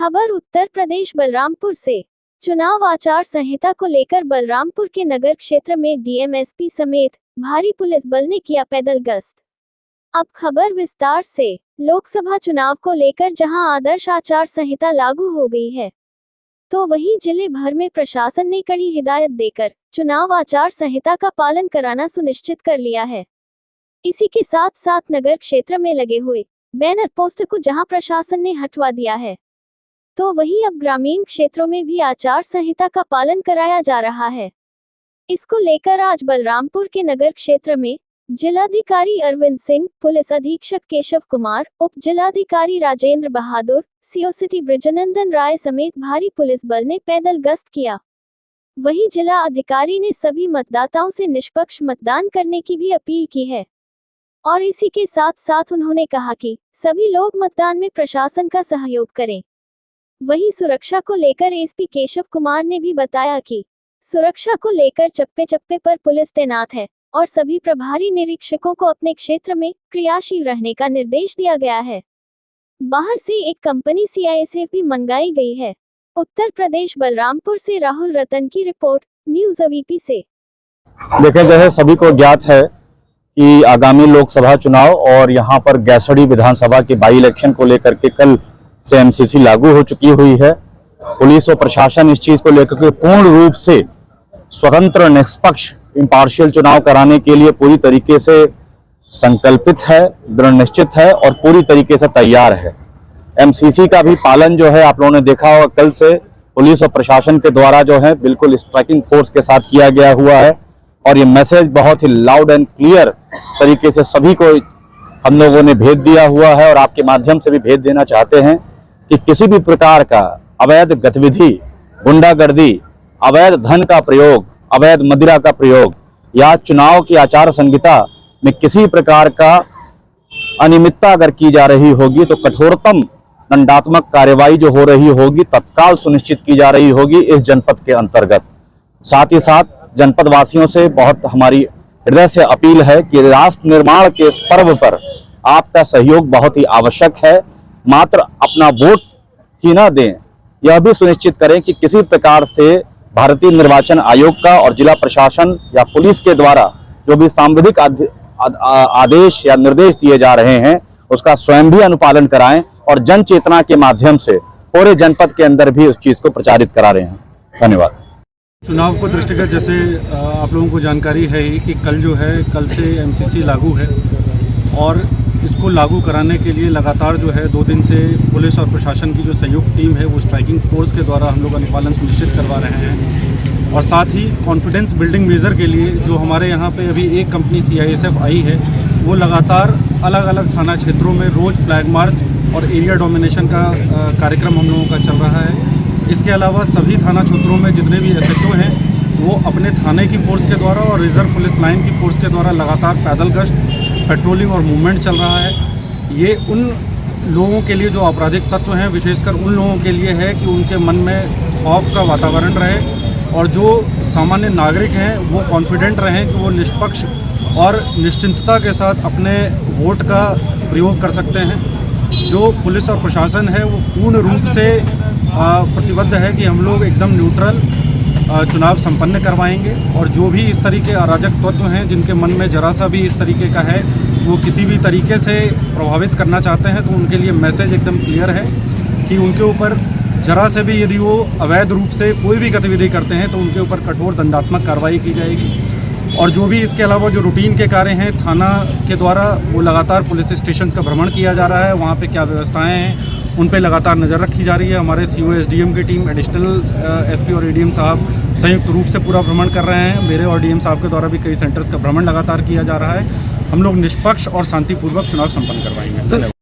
खबर उत्तर प्रदेश बलरामपुर से। चुनाव आचार संहिता को लेकर बलरामपुर के नगर क्षेत्र में डीएमएसपी समेत भारी पुलिस बल ने किया पैदल गश्त। अब खबर विस्तार से। लोकसभा चुनाव को लेकर जहां आदर्श आचार संहिता लागू हो गई है, तो वहीं जिले भर में प्रशासन ने कड़ी हिदायत देकर चुनाव आचार संहिता का पालन कराना सुनिश्चित कर लिया है। इसी के साथ साथ नगर क्षेत्र में लगे हुए बैनर पोस्टर को जहां प्रशासन ने हटवा दिया है, तो वहीं अब ग्रामीण क्षेत्रों में भी आचार संहिता का पालन कराया जा रहा है। इसको लेकर आज बलरामपुर के नगर क्षेत्र में जिलाधिकारी अरविंद सिंह, पुलिस अधीक्षक केशव कुमार, उप जिलाधिकारी राजेंद्र बहादुर, सीओ सिटी ब्रजनंदन राय समेत भारी पुलिस बल ने पैदल गश्त किया। वहीं जिला अधिकारी ने सभी मतदाताओं से निष्पक्ष मतदान करने की भी अपील की है और इसी के साथ साथ उन्होंने कहा कि सभी लोग मतदान में प्रशासन का सहयोग करें। वहीं सुरक्षा को लेकर एसपी केशव कुमार ने भी बताया कि सुरक्षा को लेकर चप्पे चप्पे पर पुलिस तैनात है और सभी प्रभारी निरीक्षकों को अपने क्षेत्र में क्रियाशील रहने का निर्देश दिया गया है। बाहर से एक कंपनी सीआईएसएफ भी मंगाई गई है। उत्तर प्रदेश बलरामपुर से राहुल रतन की रिपोर्ट, न्यूज अवीपी से। देखें, जैसे सभी को ज्ञात है कि आगामी लोकसभा चुनाव और यहाँ पर गैसड़ी विधानसभा के बाई इलेक्शन को लेकर के कल से एमसीसी लागू हो चुकी हुई है। पुलिस और प्रशासन इस चीज को लेकर के पूर्ण रूप से स्वतंत्र, निष्पक्ष, इम्पार्शियल चुनाव कराने के लिए पूरी तरीके से संकल्पित है, दृढ़ निश्चित है और पूरी तरीके से तैयार है। एमसीसी का भी पालन जो है आप लोगों ने देखा होगा, कल से पुलिस और प्रशासन के द्वारा जो है बिल्कुल स्ट्राइकिंग फोर्स के साथ किया गया हुआ है और ये मैसेज बहुत ही लाउड एंड क्लियर तरीके से सभी को हम लोगों ने भेज दिया हुआ है और आपके माध्यम से भी भेज देना चाहते हैं कि किसी भी प्रकार का अवैध गतिविधि, गुंडागर्दी, अवैध धन का प्रयोग, अवैध मदिरा का प्रयोग या चुनाव की आचार संहिता में किसी प्रकार का अनियमितता अगर की जा रही होगी तो कठोरतम दंडात्मक कार्यवाही जो हो रही होगी तत्काल सुनिश्चित की जा रही होगी इस जनपद के अंतर्गत। साथ ही साथ जनपद वासियों से बहुत हमारी हृदय से अपील है कि राष्ट्र निर्माण के इस पर्व पर आपका सहयोग बहुत ही आवश्यक है। मात्र अपना वोट ही ना दें, यह भी सुनिश्चित करें कि किसी प्रकार से भारतीय निर्वाचन आयोग का और जिला प्रशासन या पुलिस के द्वारा जो भी सांविधिक आदेश या निर्देश दिए जा रहे हैं उसका स्वयं भी अनुपालन कराएं और जन चेतना के माध्यम से पूरे जनपद के अंदर भी उस चीज को प्रचारित करा रहे हैं। धन्यवाद। चुनाव को दृष्टिगत जैसे आप लोगों को जानकारी है ही कि कल से एमसीसी लागू है और इसको लागू कराने के लिए लगातार जो है 2 दिन से पुलिस और प्रशासन की जो संयुक्त टीम है वो स्ट्राइकिंग फोर्स के द्वारा हम लोग अनुपालन सुनिश्चित करवा रहे हैं और साथ ही कॉन्फिडेंस बिल्डिंग मेजर के लिए जो हमारे यहाँ पे अभी एक कंपनी सीआईएसएफ आई है वो लगातार अलग अलग थाना क्षेत्रों में रोज़ फ्लैग मार्च और एरिया डोमिनेशन का कार्यक्रम हम लोगों का चल रहा है। इसके अलावा सभी थाना क्षेत्रों में जितने भी एसएचओ हैं वो अपने थाने की फोर्स के द्वारा और रिजर्व पुलिस लाइन की फोर्स के द्वारा लगातार पैदल गश्त, पेट्रोलिंग और मूवमेंट चल रहा है। ये उन लोगों के लिए जो आपराधिक तत्व हैं, विशेषकर उन लोगों के लिए है कि उनके मन में खौफ का वातावरण रहे और जो सामान्य नागरिक हैं वो कॉन्फिडेंट रहें कि वो निष्पक्ष और निश्चिंतता के साथ अपने वोट का प्रयोग कर सकते हैं। जो पुलिस और प्रशासन है वो पूर्ण रूप से प्रतिबद्ध है कि हम लोग एकदम न्यूट्रल चुनाव संपन्न करवाएंगे और जो भी इस तरीके अराजक तत्व हैं जिनके मन में जरा सा भी इस तरीके का है वो किसी भी तरीके से प्रभावित करना चाहते हैं तो उनके लिए मैसेज एकदम क्लियर है कि उनके ऊपर जरा से भी यदि वो अवैध रूप से कोई भी गतिविधि करते हैं तो उनके ऊपर कठोर दंडात्मक कार्रवाई की जाएगी। और जो भी इसके अलावा जो रूटीन के कार्य हैं थाना के द्वारा वो लगातार पुलिस स्टेशन का भ्रमण किया जा रहा है, वहाँ पे क्या व्यवस्थाएं हैं उन पे लगातार नज़र रखी जा रही है। हमारे सीओ एसडीएम की टीम, एडिशनल एसपी और एडीएम साहब संयुक्त रूप से पूरा भ्रमण कर रहे हैं। मेरे और डीएम साहब के द्वारा भी कई सेंटर्स का भ्रमण लगातार किया जा रहा है। हम लोग निष्पक्ष और शांतिपूर्वक चुनाव संपन्न करवाएंगे।